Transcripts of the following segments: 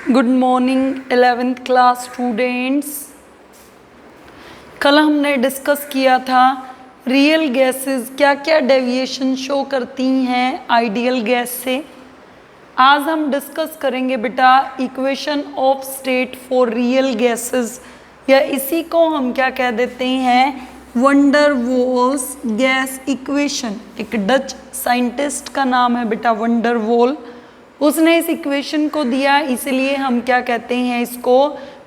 Good morning 11th class students. कल हमने discuss किया था रियल गैसेस क्या क्या डेविएशन शो करती हैं आइडियल गैस से। आज हम डिस्कस करेंगे बेटा equation of state for real gases, या इसी को हम क्या कह देते हैं, वंडर वॉल्स गैस इक्वेशन। एक डच साइंटिस्ट का नाम है बेटा वंडर वॉल, उसने इस इक्वेशन को दिया, इसलिए हम क्या कहते हैं इसको,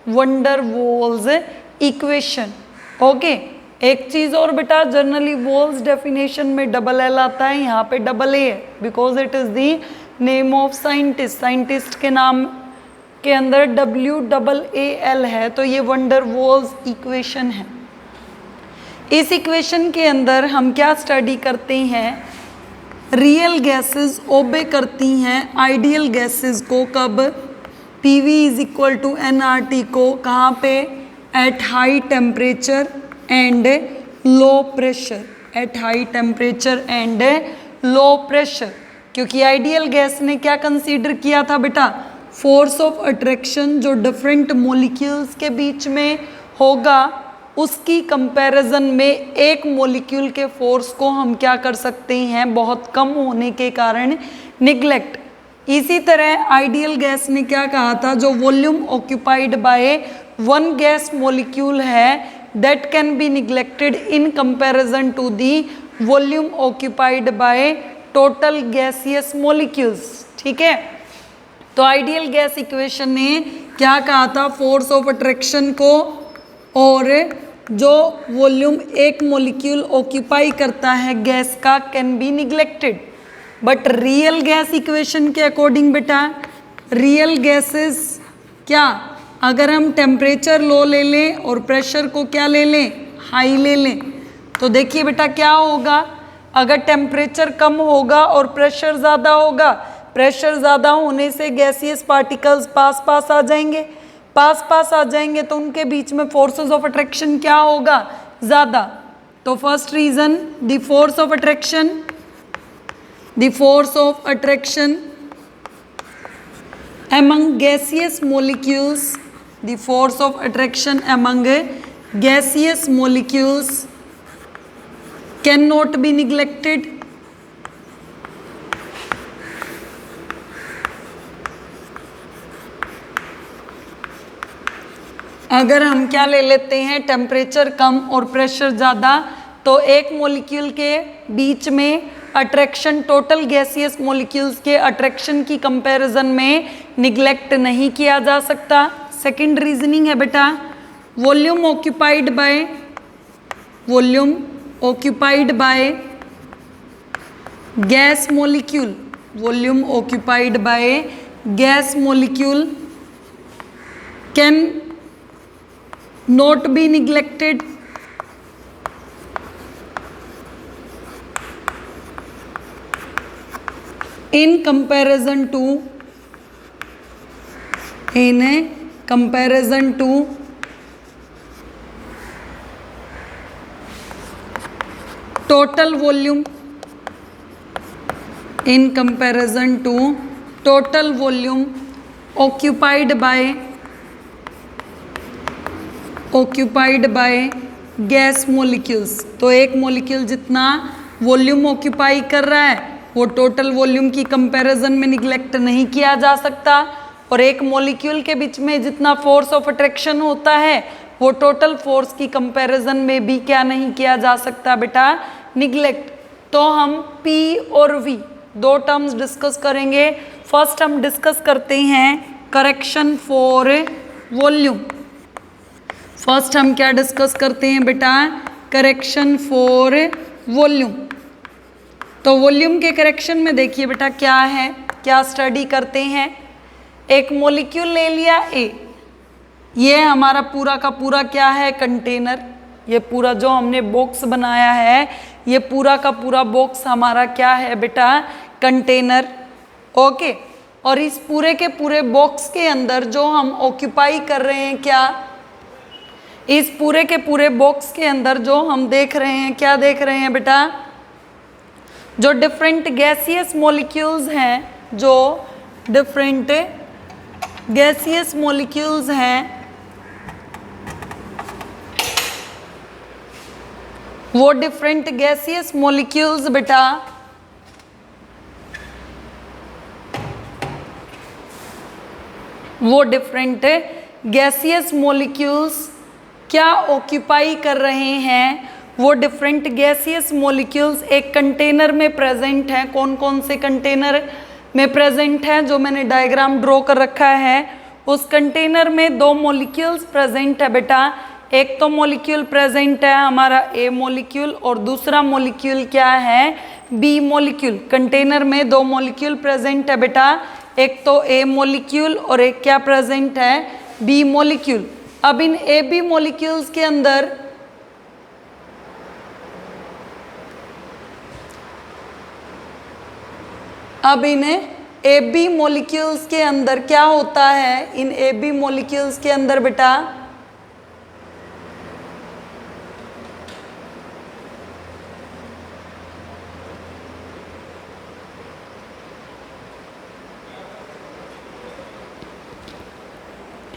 वंडर वॉल्स इक्वेशन। ओके, एक चीज़ और बेटा, जनरली वॉल्स डेफिनेशन में डबल एल आता है, यहाँ पे डबल ए है because it is the name of scientist. Scientist के नाम के अंदर WAAL है, तो ये वंडर वॉल्स इक्वेशन है। इस इक्वेशन के अंदर हम क्या स्टडी करते हैं, रियल गैसेस ओबे करती हैं आइडियल गैसेस को। कब? PV is equal to nRT को, कहाँ पे? At high temperature and low pressure. At high temperature and low pressure, क्योंकि आइडियल गैस ने क्या कंसीडर किया था बेटा, फोर्स ऑफ अट्रैक्शन जो डिफरेंट मॉलिक्यूल्स के बीच में होगा, उसकी कंपैरिजन में एक मॉलिक्यूल के फोर्स को हम क्या कर सकते हैं, बहुत कम होने के कारण निग्लेक्ट। इसी तरह आइडियल गैस ने क्या कहा था, जो volume occupied by one gas molecule है that can be neglected in comparison to the volume occupied by total gaseous molecules. ठीक है, तो आइडियल गैस इक्वेशन ने क्या कहा था, फोर्स ऑफ अट्रैक्शन को और जो वॉल्यूम एक मॉलिक्यूल ऑक्यूपाई करता है गैस का can be neglected. But real gas equation के अकॉर्डिंग बेटा, रियल गैसेस क्या, अगर हम टेम्परेचर लो ले लें और प्रेशर को क्या ले लें, हाई ले लें, तो देखिए बेटा क्या होगा, अगर टेम्परेचर कम होगा और प्रेशर ज़्यादा होगा, प्रेशर ज़्यादा होने से गैसियस पार्टिकल्स पास पास आ जाएंगे, पास पास आ जाएंगे तो उनके बीच में फोर्सेस ऑफ अट्रैक्शन क्या होगा, ज़्यादा। तो first reason, the force of attraction, the force of attraction among gaseous molecules, the force of attraction among gaseous molecules cannot be neglected. अगर हम क्या ले लेते हैं, टेम्परेचर कम और प्रेशर ज़्यादा, तो एक मॉलिक्यूल के बीच में अट्रैक्शन टोटल गैसियस मॉलिक्यूल्स के अट्रैक्शन की कंपैरिजन में निग्लेक्ट नहीं किया जा सकता। सेकंड रीजनिंग है बेटा, volume occupied bye, volume occupied by gas molecule, volume occupied by gas molecule can not be neglected in comparison to total volume, in comparison to total volume occupied by gas molecules. तो एक molecule जितना volume occupy कर रहा है वो total volume की comparison में neglect नहीं किया जा सकता, और एक मॉलिक्यूल के बीच में जितना फोर्स ऑफ अट्रैक्शन होता है वो टोटल फोर्स की कंपैरिजन में भी क्या नहीं किया जा सकता बेटा, निग्लेक्ट। तो हम P और V दो टर्म्स डिस्कस करेंगे। फर्स्ट हम डिस्कस करते हैं करेक्शन फॉर वॉल्यूम। फर्स्ट हम क्या डिस्कस करते हैं बेटा, करेक्शन फॉर वॉल्यूम। तो वॉल्यूम के करेक्शन में देखिए बेटा क्या है, क्या स्टडी करते हैं, एक मॉलिक्यूल ले लिया A, ये हमारा पूरा का पूरा क्या है, कंटेनर। ये पूरा जो हमने बॉक्स बनाया है, ये पूरा का पूरा बॉक्स हमारा क्या है बेटा, कंटेनर। ओके, और इस पूरे के पूरे बॉक्स के अंदर जो हम ऑक्यूपाई कर रहे हैं, क्या, इस पूरे के पूरे बॉक्स के अंदर जो हम देख रहे हैं, क्या देख रहे हैं बेटा, जो डिफरेंट गैसियस मॉलिक्यूल्स हैं, जो डिफरेंट गैसियस मॉलिक्यूल्स हैं वो डिफरेंट गैसियस मॉलिक्यूल्स बेटा वो डिफरेंट गैसियस मॉलिक्यूल्स क्या ऑक्यूपाई कर रहे हैं, वो डिफरेंट गैसियस मॉलिक्यूल्स एक कंटेनर में प्रेजेंट हैं। कौन कौन से कंटेनर में प्रेजेंट हैं, जो मैंने डायग्राम ड्रॉ कर रखा है, उस कंटेनर में दो मॉलिक्यूल्स प्रेजेंट है बेटा। एक तो मॉलिक्यूल प्रेजेंट है हमारा ए मॉलिक्यूल और दूसरा मॉलिक्यूल क्या है, बी मॉलिक्यूल। कंटेनर में दो मॉलिक्यूल प्रेजेंट है बेटा, एक तो ए मॉलिक्यूल और एक क्या प्रेजेंट है, बी मॉलिक्यूल। अब इन ए बी मॉलिक्यूल्स के अंदर ए बी मॉलिक्यूल्स के अंदर क्या होता है, इन ए बी मॉलिक्यूल्स के अंदर बेटा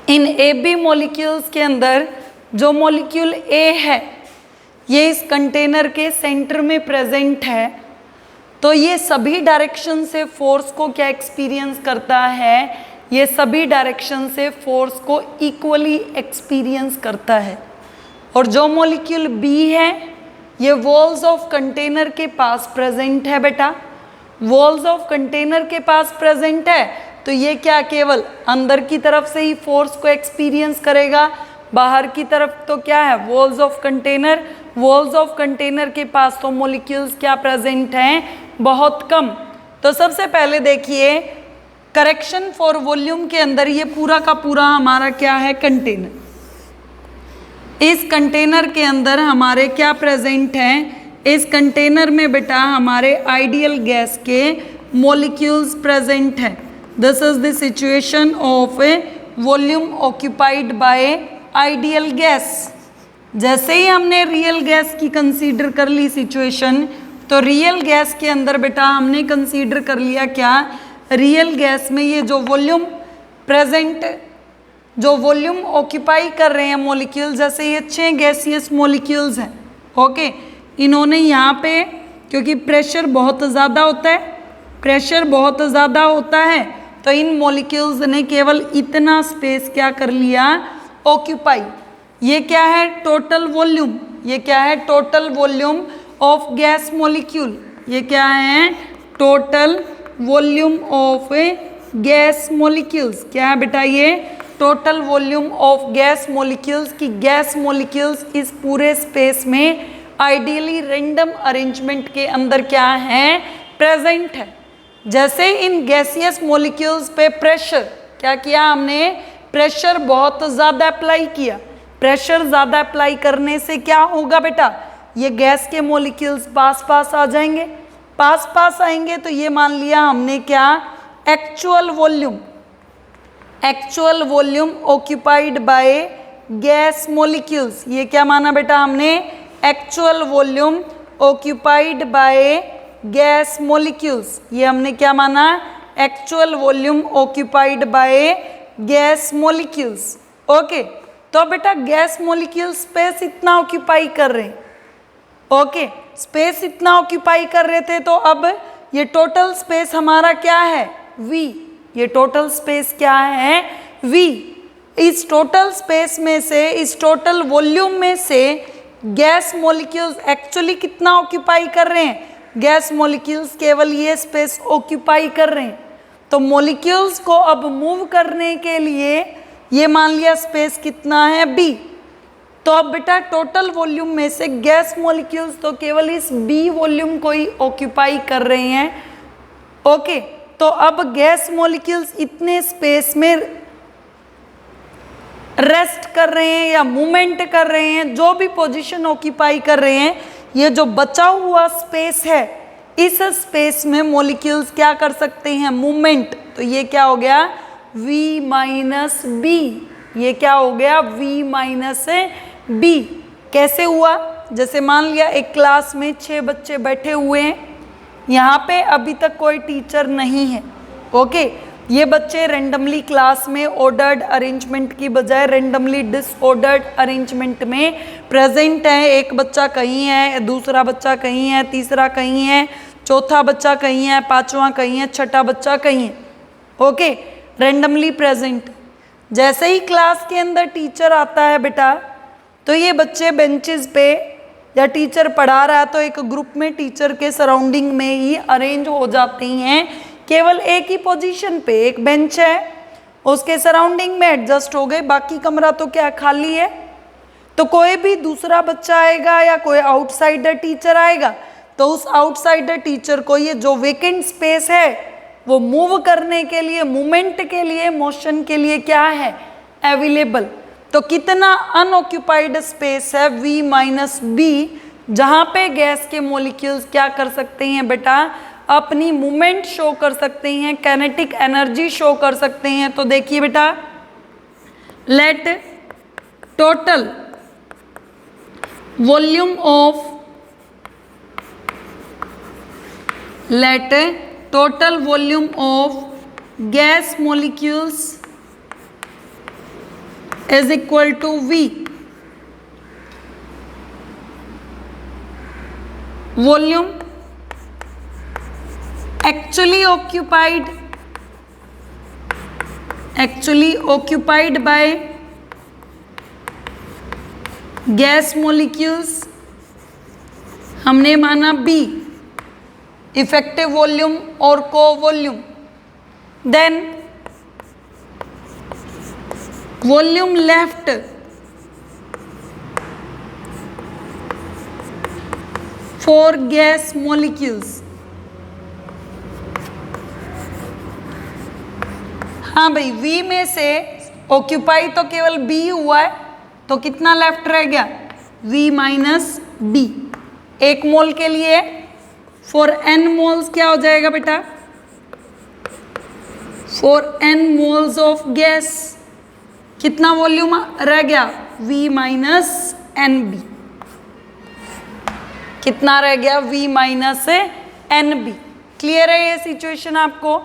इन ए बी मॉलिक्यूल्स के अंदर जो मॉलिक्यूल ए है ये इस कंटेनर के सेंटर में प्रेजेंट है, तो ये सभी डायरेक्शन से फोर्स को क्या एक्सपीरियंस करता है, ये सभी डायरेक्शन से फोर्स को इक्वली एक्सपीरियंस करता है। और जो मॉलिक्यूल बी है ये वॉल्स ऑफ कंटेनर के पास प्रेजेंट है बेटा, वॉल्स ऑफ कंटेनर के पास प्रेजेंट है, तो ये क्या केवल अंदर की तरफ से ही फोर्स को एक्सपीरियंस करेगा, बाहर की तरफ तो क्या है walls of container, walls of container के पास तो मॉलिक्यूल्स क्या प्रेजेंट हैं, बहुत कम। तो सबसे पहले देखिए करेक्शन फॉर वॉल्यूम के अंदर ये पूरा का पूरा हमारा क्या है कंटेनर, इस कंटेनर के अंदर हमारे क्या प्रेजेंट हैं, इस कंटेनर में बेटा हमारे आइडियल गैस के मॉलिक्यूल्स प्रेजेंट हैं। This is the situation of A volume occupied bye ideal gas. जैसे ही हमने रियल गैस की कंसीडर कर ली सिचुएशन, तो रियल गैस के अंदर बेटा हमने कंसीडर कर लिया क्या, रियल गैस में ये जो वॉल्यूम प्रेजेंट, जो वॉल्यूम ऑक्यूपाई कर रहे हैं मॉलिक्यूल, जैसे ये 6 गैसियस मॉलिक्यूल्स हैं, ओके, इन्होंने यहाँ पे क्योंकि प्रेशर बहुत ज़्यादा होता है, प्रेशर बहुत ज़्यादा होता है, तो इन मॉलिक्यूल्स ने केवल इतना स्पेस क्या कर लिया, ऑक्यूपाई। ये क्या है टोटल वॉल्यूम, ये क्या है total volume of gas molecule, ये क्या है total volume of gas molecules. क्या है बेटा ये total volume of gas molecules की गैस मॉलिक्यूल्स इस पूरे स्पेस में आइडियली रैंडम अरेंजमेंट के अंदर क्या है प्रेजेंट है। जैसे इन गैसियस मॉलिक्यूल्स पे प्रेशर क्या किया हमने, प्रेशर बहुत ज़्यादा अप्लाई किया, प्रेशर ज़्यादा अप्लाई करने से क्या होगा बेटा, ये गैस के मॉलिक्यूल्स पास पास आ जाएंगे, पास पास आएंगे, तो ये मान लिया हमने क्या actual volume occupied bye gas molecules. ये क्या माना बेटा हमने actual volume occupied bye gas molecules, ये हमने क्या माना actual volume occupied bye gas molecules. Okay, तो बेटा गैस मॉलिक्यूल स्पेस इतना ऑक्यूपाई कर रहे हैं, ओके, स्पेस इतना ऑक्यूपाई कर रहे थे, तो अब ये टोटल स्पेस हमारा क्या है V, ये टोटल स्पेस क्या है V। इस टोटल स्पेस में से, इस टोटल वॉल्यूम में से गैस मॉलिक्यूल्स एक्चुअली कितना ऑक्यूपाई कर रहे हैं, गैस मॉलिक्यूल्स केवल ये स्पेस ऑक्यूपाई कर रहे हैं। तो मॉलिक्यूल्स को अब मूव करने के लिए ये मान लिया स्पेस कितना है B, तो अब बेटा टोटल वॉल्यूम में से गैस मॉलिक्यूल्स तो केवल इस B वॉल्यूम को ही ऑक्यूपाई कर रहे हैं, ओके। तो अब गैस मॉलिक्यूल्स इतने स्पेस में रेस्ट कर रहे हैं या मूवमेंट कर रहे हैं, जो भी पोजीशन ऑक्यूपाई कर रहे हैं, ये जो बचा हुआ स्पेस है, इस स्पेस में मॉलिक्यूल्स क्या कर सकते हैं मूवमेंट। तो ये क्या हो गया V माइनस बी, ये क्या हो गया V माइनस बी। कैसे हुआ, जैसे मान लिया एक क्लास में 6 बच्चे बैठे हुए हैं, यहाँ पे अभी तक कोई टीचर नहीं है, ओके, ये बच्चे रेंडमली क्लास में ऑर्डर्ड अरेंजमेंट की बजाय रेंडमली डिसऑर्डर्ड अरेंजमेंट में प्रेजेंट है। एक बच्चा कहीं है, दूसरा बच्चा कहीं है, तीसरा कहीं है, चौथा बच्चा कहीं है, पांचवा कहीं है, छठा बच्चा कहीं है। Okay, randomly present. जैसे ही क्लास के अंदर टीचर आता है बेटा, तो ये बच्चे बेंचेस पे, या टीचर पढ़ा रहा है तो एक ग्रुप में टीचर के सराउंडिंग में ही अरेंज हो जाती हैं। केवल एक ही पोजीशन पे एक बेंच है, उसके सराउंडिंग में एडजस्ट हो गए, बाकी कमरा तो क्या खाली है। तो कोई भी दूसरा बच्चा आएगा या कोई आउटसाइडर टीचर आएगा, तो उस आउटसाइडर टीचर को ये जो वेकेंट स्पेस है वो मूव करने के लिए, मूवमेंट के लिए, मोशन के लिए क्या है, अवेलेबल। तो कितना अनऑक्यूपाइड स्पेस है, V माइनस बी, जहाँ पे गैस के मॉलिक्यूल्स क्या कर सकते हैं बेटा, अपनी मूवमेंट शो कर सकते हैं, काइनेटिक एनर्जी शो कर सकते हैं। तो देखिए बेटा, let total volume of, let total volume of gas molecules is equal to V. Volume actually occupied by gas molecules हमने माना B, इफेक्टिव वॉल्यूम और को volume. Then volume left for gas molecules. हाँ भाई, V में से occupy तो केवल B हुआ है, तो कितना लेफ्ट रह गया, V माइनस B। एक मोल के लिए फॉर n मोल्स क्या हो जाएगा बेटा, for n moles of gas कितना वॉल्यूम रह गया, V माइनस एन बी। कितना रह गया, V minus n b. Clear है ये सिचुएशन आपको।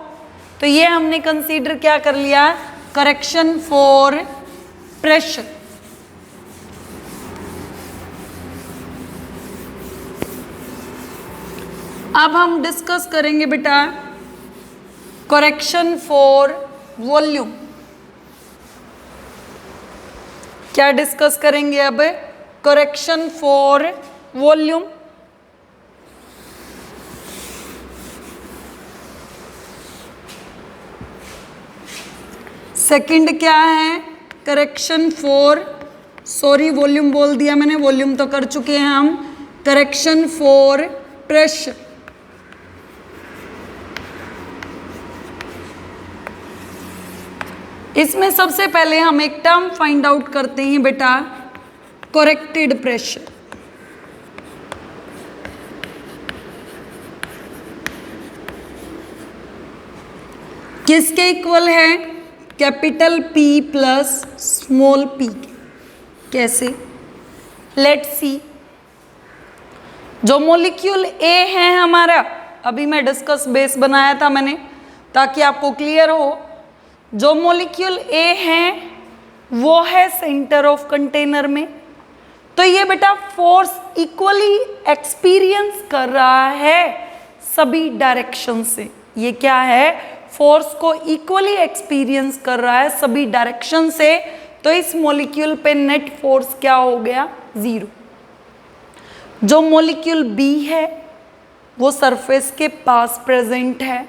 तो ये हमने कंसीडर क्या कर लिया, करेक्शन फॉर प्रेशर। अब हम डिस्कस करेंगे बेटा करेक्शन फॉर वॉल्यूम। क्या डिस्कस करेंगे अब, करेक्शन फॉर वॉल्यूम। सेकंड क्या है, करेक्शन फॉर, सॉरी वॉल्यूम बोल दिया मैंने, वॉल्यूम तो कर चुके हैं हम। Correction for pressure. इसमें सबसे पहले हम एक टर्म फाइंड आउट करते हैं बेटा, करेक्टेड प्रेशर। किसके इक्वल है, capital P plus small p। कैसे, लेट्स सी। जो मॉलिक्यूल A है हमारा, अभी मैं डिस्कस बेस बनाया था मैंने ताकि आपको क्लियर हो। जो मॉलिक्यूल A है वो है सेंटर ऑफ कंटेनर में। तो ये बेटा फोर्स इक्वली एक्सपीरियंस कर रहा है सभी डायरेक्शन से। ये क्या है, फोर्स को इक्वली एक्सपीरियंस कर रहा है सभी डायरेक्शन से। तो इस मॉलिक्यूल पे नेट फोर्स क्या हो गया, 0। जो मॉलिक्यूल B है वो सरफेस के पास प्रेजेंट है,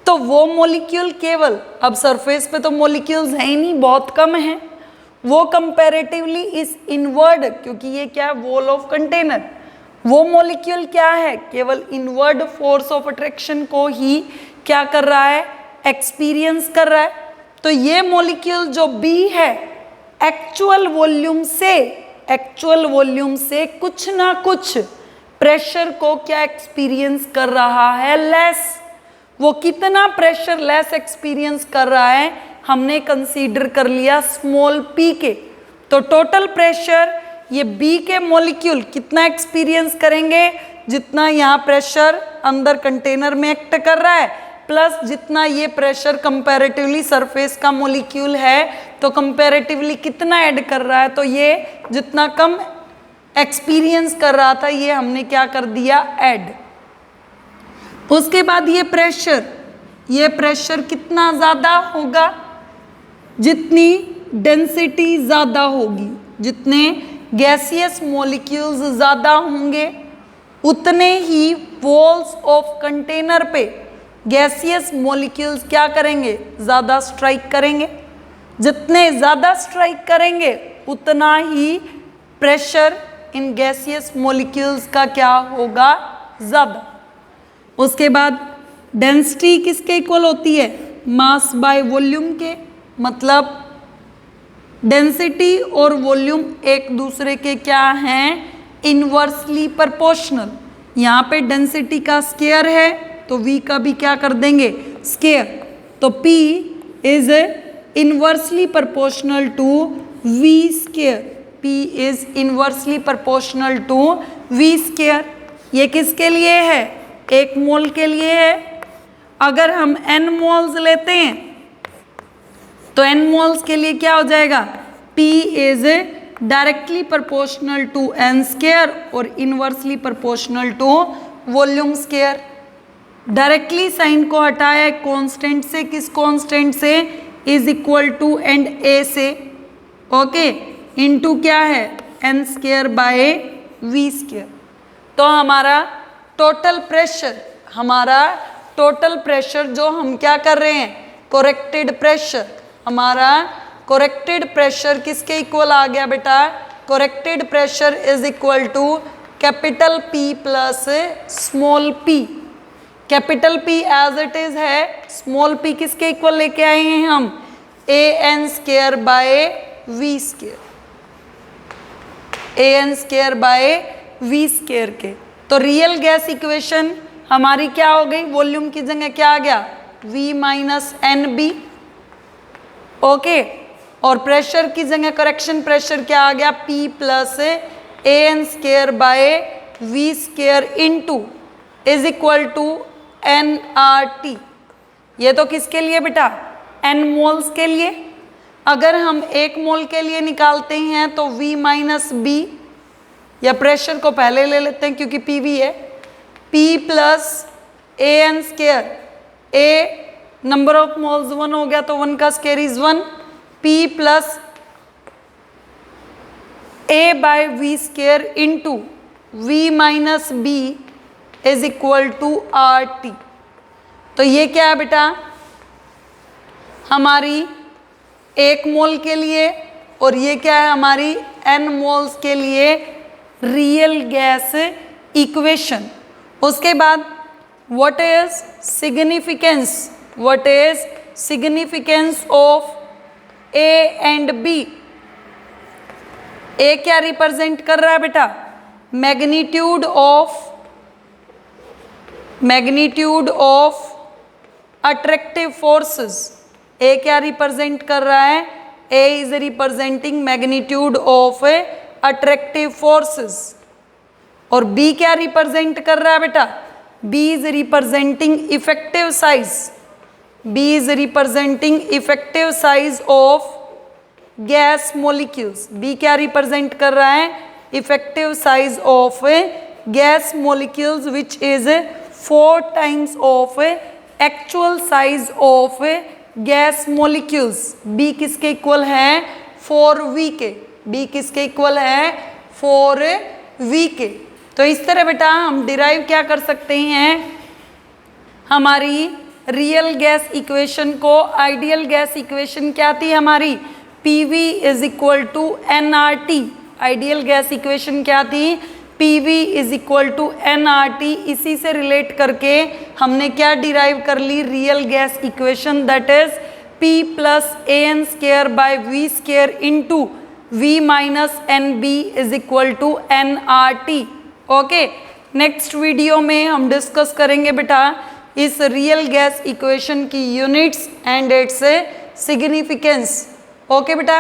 तो वो मॉलिक्यूल केवल, अब सरफेस पे तो मॉलिक्यूल्स हैं ही नहीं, बहुत कम हैं, वो कंपैरेटिवली इस इनवर्ड, क्योंकि ये क्या है, वॉल ऑफ कंटेनर, वो मॉलिक्यूल क्या है, केवल इनवर्ड फोर्स ऑफ अट्रैक्शन को ही क्या कर रहा है, एक्सपीरियंस कर रहा है। तो ये मॉलिक्यूल जो B है एक्चुअल वॉल्यूम से कुछ ना कुछ प्रेशर को क्या एक्सपीरियंस कर रहा है, लेस। वो कितना प्रेशर लेस एक्सपीरियंस कर रहा है, हमने कंसीडर कर लिया स्मॉल p के। तो टोटल प्रेशर ये B के मॉलिक्यूल कितना एक्सपीरियंस करेंगे, जितना यहाँ प्रेशर अंदर कंटेनर में एक्ट कर रहा है, प्लस जितना ये प्रेशर कंपैरेटिवली सरफेस का मॉलिक्यूल है तो कंपैरेटिवली कितना ऐड कर रहा है, तो ये जितना कम एक्सपीरियंस कर रहा था ये हमने क्या कर दिया, ऐड। उसके बाद ये प्रेशर कितना ज़्यादा होगा, जितनी डेंसिटी ज़्यादा होगी, जितने गैसियस मॉलिक्यूल्स ज़्यादा होंगे उतने ही वॉल्स ऑफ कंटेनर पे गैसियस मॉलिक्यूल्स क्या करेंगे, ज़्यादा स्ट्राइक करेंगे। जितने ज़्यादा स्ट्राइक करेंगे उतना ही प्रेशर इन गैसियस मॉलिक्यूल्स का क्या होगा, ज़्यादा। उसके बाद डेंसिटी किसके इक्वल होती है, मास बाय वॉल्यूम के, मतलब डेंसिटी और वॉल्यूम एक दूसरे के क्या हैं, इनवर्सली प्रोपोर्शनल। यहाँ पे डेंसिटी का स्केयर है तो V का भी क्या कर देंगे, स्केयर। तो P is inversely proportional to V square, P is inversely proportional to V square. ये किसके लिए है, 1 मोल के लिए है। अगर हम n मोल्स लेते हैं तो n मोल्स के लिए क्या हो जाएगा, P is directly proportional to n square और inversely proportional to volume square. Directly sign को हटाया कांस्टेंट से, किस कांस्टेंट से, is equal to and a से, ओके, इनटू क्या है, n square by v square. तो हमारा टोटल प्रेशर जो हम क्या कर रहे हैं, कोरेक्टेड प्रेशर, हमारा कोरेक्टेड प्रेशर किसके इक्वल आ गया बेटा, corrected pressure is equal to capital P plus small p। Capital P as it is है, स्मॉल p किसके इक्वल लेके आए हैं हम, an square by v square, an square by v square के। तो रियल गैस इक्वेशन हमारी क्या हो गई, वॉल्यूम की जगह क्या आ गया, v minus n b, okay. और प्रेशर की जगह करेक्शन प्रेशर क्या आ गया, P plus an square by v square into is equal to nRT। ये तो किसके लिए बेटा, n मोल्स के लिए। अगर हम 1 मोल के लिए निकालते हैं तो V माइनस बी, या प्रेशर को पहले ले लेते हैं क्योंकि PV है, P plus an square, A number of moles 1 हो गया तो 1 का square is 1, P plus A by V square into V minus b is equal to RT। तो ये क्या है बेटा, हमारी 1 मोल के लिए, और ये क्या है हमारी n मोल्स के लिए रियल गैस इक्वेशन। उसके बाद what is significance of A and B। A क्या रिप्रेजेंट कर रहा है बेटा, magnitude of attractive forces. A क्या रिप्रेजेंट कर रहा है, A is representing magnitude of attractive forces. और B क्या रिप्रेजेंट कर रहा है बेटा, B is representing effective size, B is representing effective size of gas molecules। B क्या रिप्रेजेंट कर रहा है, effective size of gas molecules which is 4 times of actual size of gas molecules। B किसके equal है, 4V के। B किसके equal है, 4V के। तो इस तरह बेटा हम डिराइव क्या कर सकते हैं, हमारी रियल गैस इक्वेशन को। आइडियल गैस इक्वेशन क्या थी हमारी, PV is equal to nRT। Ideal gas equation क्या थी, PV is equal to nRT। इसी से रिलेट करके हमने क्या डिराइव कर ली, real gas equation, that is P plus an square by V square into V minus NB is equal to nRT। Okay, next video में हम डिस्कस करेंगे बेटा इस रियल गैस इक्वेशन की units and its significance. Okay बेटा,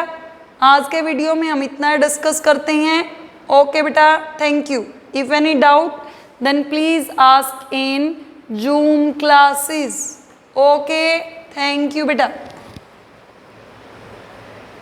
आज के video में हम इतना डिस्कस करते हैं। ओके बेटा, thank you. If any doubt then please ask in Zoom classes. Okay, thank you बेटा।